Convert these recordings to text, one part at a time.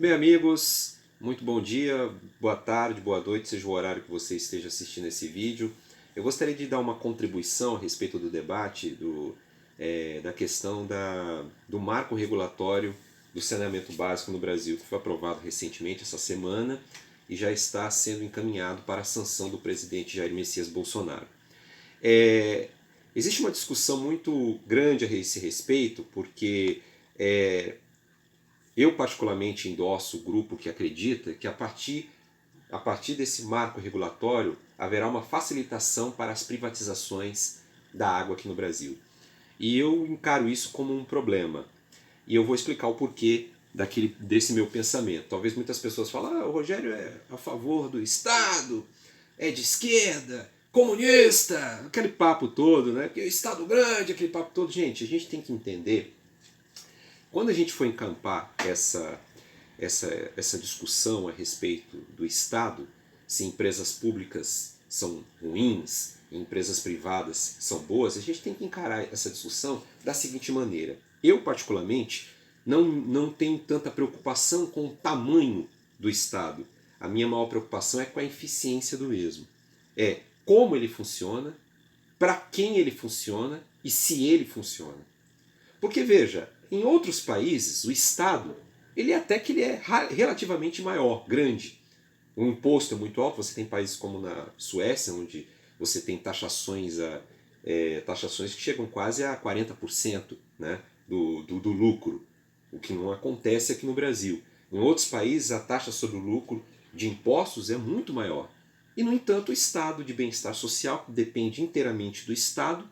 bem, amigos? Muito bom dia, boa tarde, boa noite, seja o horário que você esteja assistindo esse vídeo. Eu gostaria de dar uma contribuição a respeito do debate da questão do marco regulatório do saneamento básico no Brasil, que foi aprovado recentemente, essa semana, e já está sendo encaminhado para a sanção do presidente Jair Messias Bolsonaro. Existe uma discussão muito grande a esse respeito, porque eu particularmente endosso o grupo que acredita que a partir desse marco regulatório haverá uma facilitação para as privatizações da água aqui no Brasil. E eu encaro isso como um problema. E eu vou explicar o porquê desse meu pensamento. Talvez muitas pessoas falem, o Rogério é a favor do Estado, é de esquerda, comunista, aquele papo todo, né? Porque o Estado grande, aquele papo todo. Gente, a gente tem que entender, quando a gente for encampar essa discussão a respeito do Estado, se empresas públicas são ruins, empresas privadas são boas, a gente tem que encarar essa discussão da seguinte maneira. Eu, particularmente, não tenho tanta preocupação com o tamanho do Estado. A minha maior preocupação é com a eficiência do mesmo. É como ele funciona, para quem ele funciona e se ele funciona. Porque, veja, em outros países, o Estado, ele é relativamente maior, grande. O imposto é muito alto, você tem países como na Suécia, onde você tem taxações que chegam quase a 40%, né, do lucro, o que não acontece aqui no Brasil. Em outros países, a taxa sobre o lucro de impostos é muito maior. E, no entanto, o estado de bem-estar social, que depende inteiramente do Estado,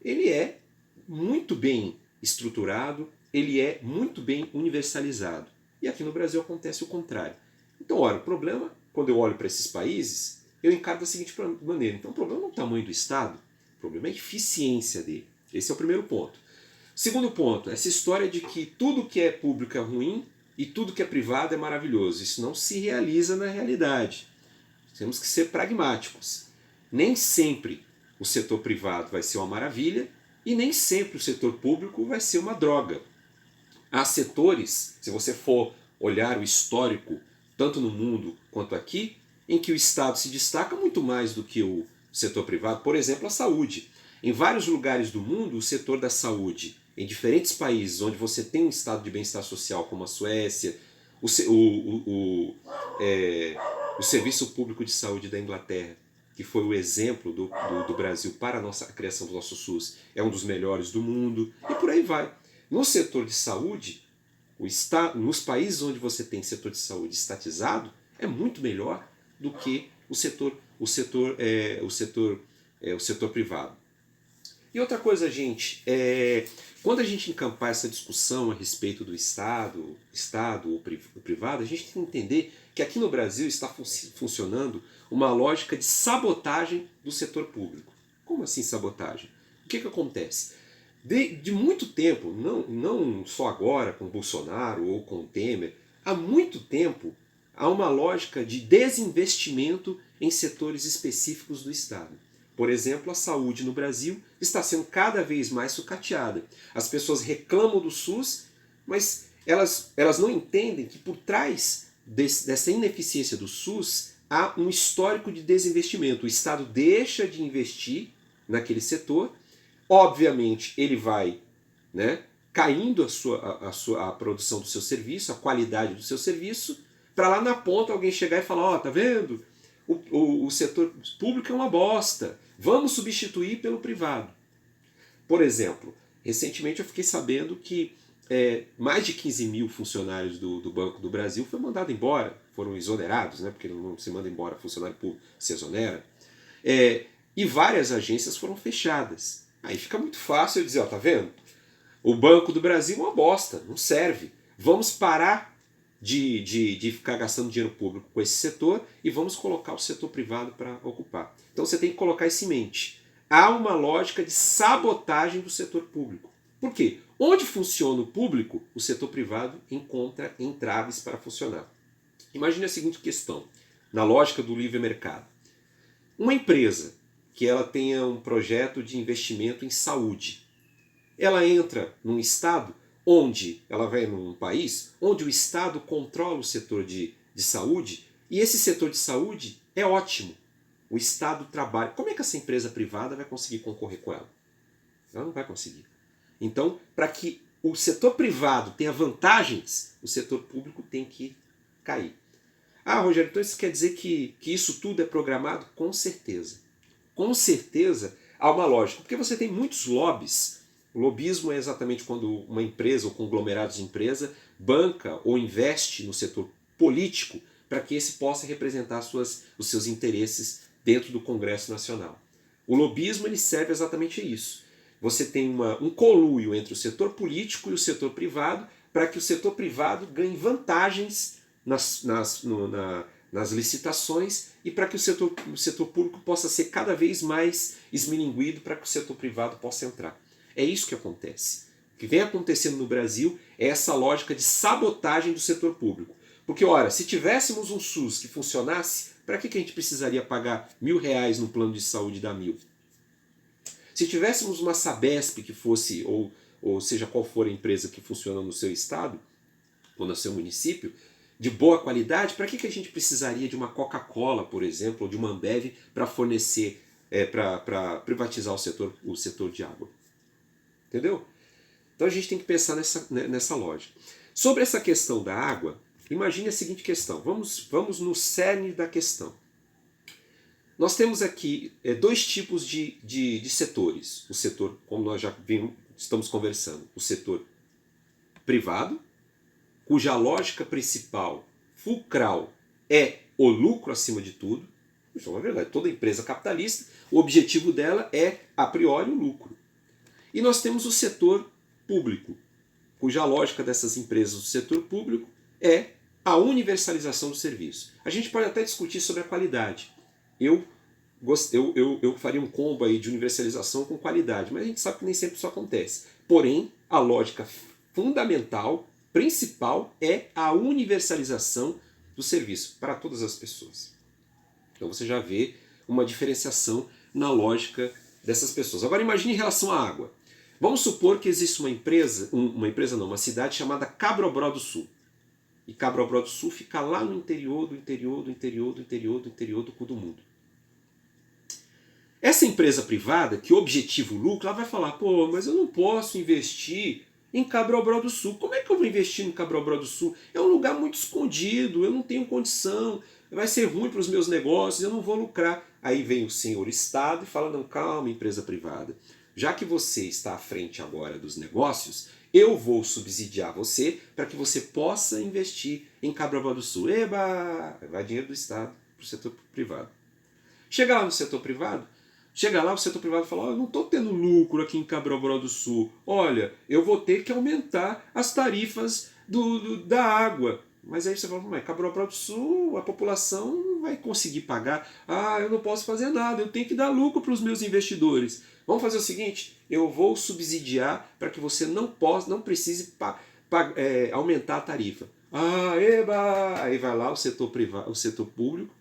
ele é muito bem estruturado, ele é muito bem universalizado. E aqui no Brasil acontece o contrário. Então, olha, o problema, quando eu olho para esses países, eu encaro da seguinte maneira. Então, o problema não é o tamanho do Estado, o problema é a eficiência dele. Esse é o primeiro ponto. Segundo ponto, essa história de que tudo que é público é ruim e tudo que é privado é maravilhoso. Isso não se realiza na realidade. Temos que ser pragmáticos. Nem sempre o setor privado vai ser uma maravilha e nem sempre o setor público vai ser uma droga. Há setores, se você for olhar o histórico, tanto no mundo quanto aqui, em que o Estado se destaca muito mais do que o setor privado. Por exemplo, a saúde. Em vários lugares do mundo, o setor da saúde, em diferentes países onde você tem um estado de bem-estar social, como a Suécia, o Serviço Público de Saúde da Inglaterra, que foi o exemplo do Brasil para a criação do nosso SUS, é um dos melhores do mundo, e por aí vai. No setor de saúde, nos países onde você tem setor de saúde estatizado, é muito melhor do que o setor privado. E outra coisa, gente, quando a gente encampar essa discussão a respeito do Estado ou privado, a gente tem que entender que aqui no Brasil está funcionando uma lógica de sabotagem do setor público. Como assim sabotagem? O que acontece? De muito tempo, não só agora com Bolsonaro ou com Temer, há muito tempo há uma lógica de desinvestimento em setores específicos do Estado. Por exemplo, a saúde no Brasil está sendo cada vez mais sucateada. As pessoas reclamam do SUS, mas elas não entendem que por trás dessa ineficiência do SUS há um histórico de desinvestimento. O Estado deixa de investir naquele setor, obviamente ele vai, né, caindo a produção do seu serviço, a qualidade do seu serviço, para lá na ponta alguém chegar e falar, ó, tá vendo? O setor público é uma bosta, vamos substituir pelo privado. Por exemplo, recentemente eu fiquei sabendo que mais de 15 mil funcionários do Banco do Brasil foram mandados embora, foram exonerados, né, porque não se manda embora funcionário público, se exonera, e várias agências foram fechadas. Aí fica muito fácil eu dizer, ó, tá vendo? O Banco do Brasil é uma bosta, não serve. Vamos parar de ficar gastando dinheiro público com esse setor e vamos colocar o setor privado para ocupar. Então você tem que colocar isso em mente. Há uma lógica de sabotagem do setor público. Por quê? Onde funciona o público, o setor privado encontra entraves para funcionar. Imagine a seguinte questão, na lógica do livre mercado. Uma empresa que ela tenha um projeto de investimento em saúde, ela entra num estado onde ela vai num país onde o Estado controla o setor de saúde e esse setor de saúde é ótimo. O Estado trabalha. Como é que essa empresa privada vai conseguir concorrer com ela? Ela não vai conseguir. Então, para que o setor privado tenha vantagens, o setor público tem que cair. Ah, Rogério, então isso quer dizer que isso tudo é programado? Com certeza. Com certeza há uma lógica. Porque você tem muitos lobbies. O lobismo é exatamente quando uma empresa ou conglomerados de empresa banca ou investe no setor político para que esse possa representar os seus interesses dentro do Congresso Nacional. O lobismo ele serve exatamente a isso. Você tem um conluio entre o setor político e o setor privado para que o setor privado ganhe vantagens nas licitações e para que o setor público possa ser cada vez mais esmilinguido para que o setor privado possa entrar. É isso que acontece. O que vem acontecendo no Brasil é essa lógica de sabotagem do setor público. Porque, ora, se tivéssemos um SUS que funcionasse, para que a gente precisaria pagar R$1.000 no plano de saúde da Mil? Se tivéssemos uma Sabesp que fosse, ou seja qual for a empresa que funciona no seu estado, ou no seu município, de boa qualidade, para que a gente precisaria de uma Coca-Cola, por exemplo, ou de uma Ambev para fornecer, para privatizar o setor de água? Entendeu? Então a gente tem que pensar nessa lógica. Sobre essa questão da água, imagine a seguinte questão. Vamos no cerne da questão. Nós temos aqui dois tipos de setores. O setor, como nós já estamos conversando, o setor privado, cuja lógica principal, fulcral, é o lucro acima de tudo. Isso é uma verdade. Toda empresa capitalista, o objetivo dela é, a priori, o lucro. E nós temos o setor público, cuja lógica dessas empresas do setor público é a universalização do serviço. A gente pode até discutir sobre a qualidade. Eu faria um combo aí de universalização com qualidade, mas a gente sabe que nem sempre isso acontece. Porém, a lógica fundamental, principal, é a universalização do serviço para todas as pessoas. Então você já vê uma diferenciação na lógica dessas pessoas. Agora imagine em relação à água. Vamos supor que existe uma cidade chamada Cabrobró do Sul. E Cabrobró do Sul fica lá no interior do cu do mundo. Essa empresa privada, que objetiva o lucro, ela vai falar, pô, mas eu não posso investir em Cabrobró do Sul. Como é que eu vou investir em Cabrobró do Sul? É um lugar muito escondido, eu não tenho condição, vai ser ruim para os meus negócios, eu não vou lucrar. Aí vem o senhor Estado e fala, não, calma, empresa privada. Já que você está à frente agora dos negócios, eu vou subsidiar você para que você possa investir em Cabrobró do Sul. Eba! Vai dinheiro do Estado para o setor privado. Chega lá no setor privado, o setor privado fala, eu não estou tendo lucro aqui em Cabrobró do Sul. Olha, eu vou ter que aumentar as tarifas da água. Mas aí você fala, mas Cabrobró do Sul, a população não vai conseguir pagar. Ah, eu não posso fazer nada, eu tenho que dar lucro para os meus investidores. Vamos fazer o seguinte, eu vou subsidiar para que você não precise aumentar a tarifa. Ah, eba! Aí vai lá o setor público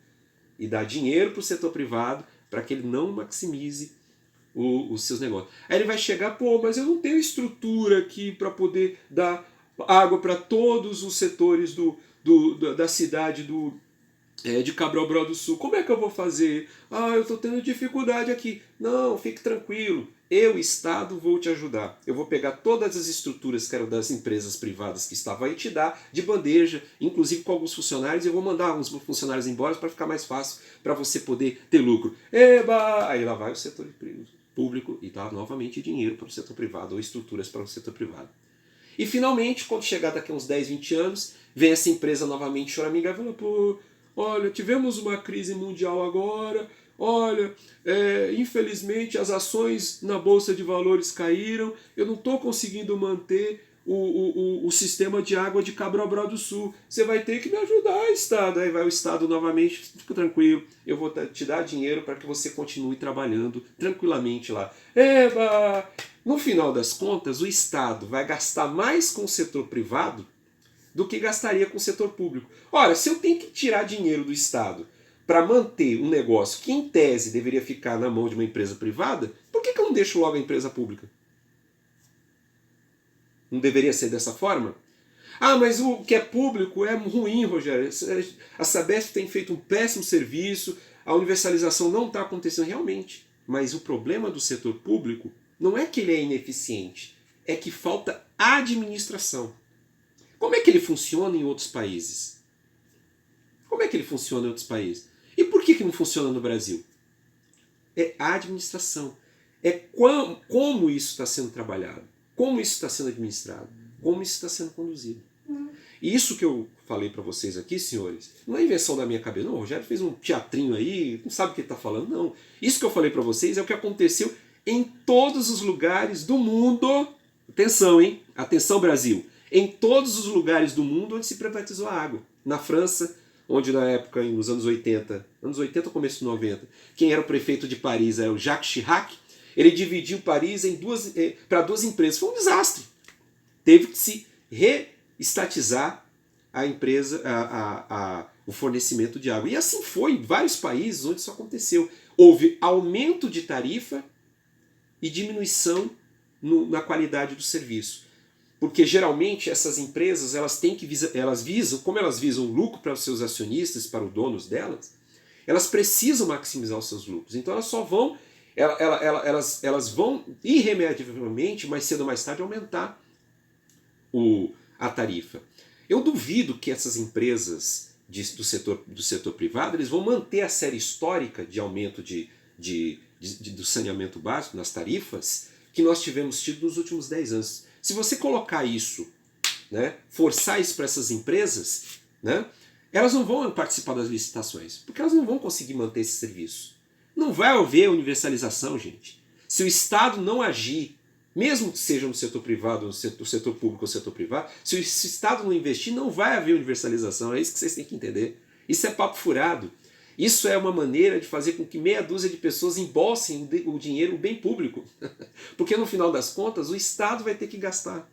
e dá dinheiro para o setor privado para que ele não maximize os seus negócios. Aí ele vai chegar, pô, mas eu não tenho estrutura aqui para poder dar água para todos os setores da cidade de Cabrobró do Sul. Como é que eu vou fazer? Ah, eu estou tendo dificuldade aqui. Não, fique tranquilo. Eu, Estado, vou te ajudar. Eu vou pegar todas as estruturas que eram das empresas privadas que estavam aí e te dar de bandeja, inclusive com alguns funcionários, e eu vou mandar alguns funcionários embora para ficar mais fácil para você poder ter lucro. Eba! Aí lá vai o setor público e dá novamente dinheiro para o setor privado ou estruturas para o setor privado. E finalmente, quando chegar daqui a uns 10, 20 anos, vem essa empresa novamente choramingar e fala, pô, olha, tivemos uma crise mundial agora, olha, infelizmente as ações na Bolsa de Valores caíram, eu não estou conseguindo manter o sistema de água de Cabrobró do Sul. Você vai ter que me ajudar, Estado. Aí vai o Estado novamente, fica tranquilo, eu vou te dar dinheiro para que você continue trabalhando tranquilamente lá. Eba! No final das contas, o Estado vai gastar mais com o setor privado do que gastaria com o setor público. Ora, se eu tenho que tirar dinheiro do Estado para manter um negócio que, em tese, deveria ficar na mão de uma empresa privada, por que eu não deixo logo a empresa pública? Não deveria ser dessa forma? Ah, mas o que é público é ruim, Rogério. A Sabesp tem feito um péssimo serviço, a universalização não está acontecendo realmente. Mas o problema do setor público não é que ele é ineficiente, é que falta administração. Como é que ele funciona em outros países? Como é que ele funciona em outros países? E por que não funciona no Brasil? É a administração. É como isso está sendo trabalhado, como isso está sendo administrado, como isso está sendo conduzido. E isso que eu falei para vocês aqui, senhores, não é invenção da minha cabeça. Não, o Rogério fez um teatrinho aí, não sabe o que ele está falando, não. Isso que eu falei para vocês é o que aconteceu em todos os lugares do mundo. Atenção, hein? Atenção, Brasil. Em todos os lugares do mundo onde se privatizou a água. Na França, onde na época, nos anos 80, começo de 90, quem era o prefeito de Paris era o Jacques Chirac. Ele dividiu Paris para duas empresas. Foi um desastre. Teve que se reestatizar a empresa, o fornecimento de água. E assim foi em vários países onde isso aconteceu. Houve aumento de tarifa e diminuição na qualidade do serviço. Porque geralmente essas empresas como elas visam lucro para os seus acionistas, para os donos delas, elas precisam maximizar os seus lucros. Então elas só vão, elas vão irremediavelmente, mais cedo ou mais tarde, aumentar a tarifa. Eu duvido que essas empresas do setor privado eles vão manter a série histórica de aumento do saneamento básico nas tarifas que nós tivemos tido nos últimos 10 anos. Se você colocar isso, né, forçar isso para essas empresas, né, elas não vão participar das licitações, porque elas não vão conseguir manter esse serviço. Não vai haver universalização, gente. Se o Estado não agir, mesmo que seja no setor privado, no setor público ou setor privado, se o Estado não investir, não vai haver universalização. É isso que vocês têm que entender. Isso é papo furado. Isso é uma maneira de fazer com que meia dúzia de pessoas embolsem o dinheiro, o bem público. Porque no final das contas, o Estado vai ter que gastar.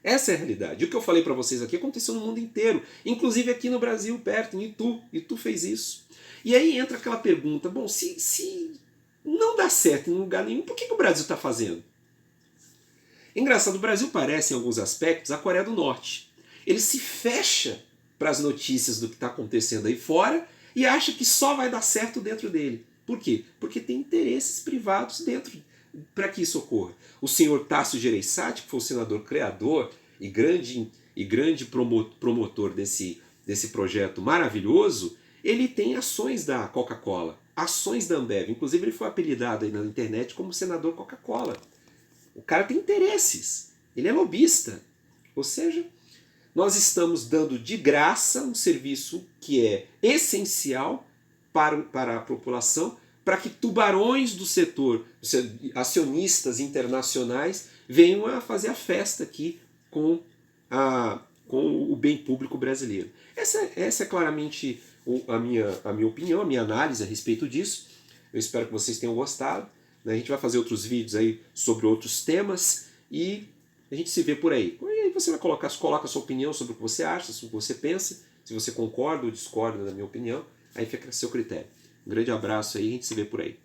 Essa é a realidade. O que eu falei para vocês aqui aconteceu no mundo inteiro. Inclusive aqui no Brasil, perto, em Itu. Itu fez isso. E aí entra aquela pergunta, bom, se não dá certo em lugar nenhum, por que o Brasil está fazendo? Engraçado, o Brasil parece, em alguns aspectos, a Coreia do Norte. Ele se fecha para as notícias do que está acontecendo aí fora e acha que só vai dar certo dentro dele. Por quê? Porque tem interesses privados dentro para que isso ocorra. O senhor Tasso Gereissati, que foi o senador criador e grande promotor desse projeto maravilhoso, ele tem ações da Coca-Cola, ações da Ambev. Inclusive ele foi apelidado aí na internet como senador Coca-Cola. O cara tem interesses, ele é lobista. Ou seja, nós estamos dando de graça um serviço que é essencial para a população, para que tubarões do setor, acionistas internacionais, venham a fazer a festa aqui com o bem público brasileiro. Essa é claramente a minha opinião, a minha análise a respeito disso. Eu espero que vocês tenham gostado. A gente vai fazer outros vídeos aí sobre outros temas e a gente se vê por aí. E aí você coloca a sua opinião sobre o que você acha, sobre o que você pensa, se você concorda ou discorda da minha opinião, aí fica a seu critério. Um grande abraço aí, a gente se vê por aí.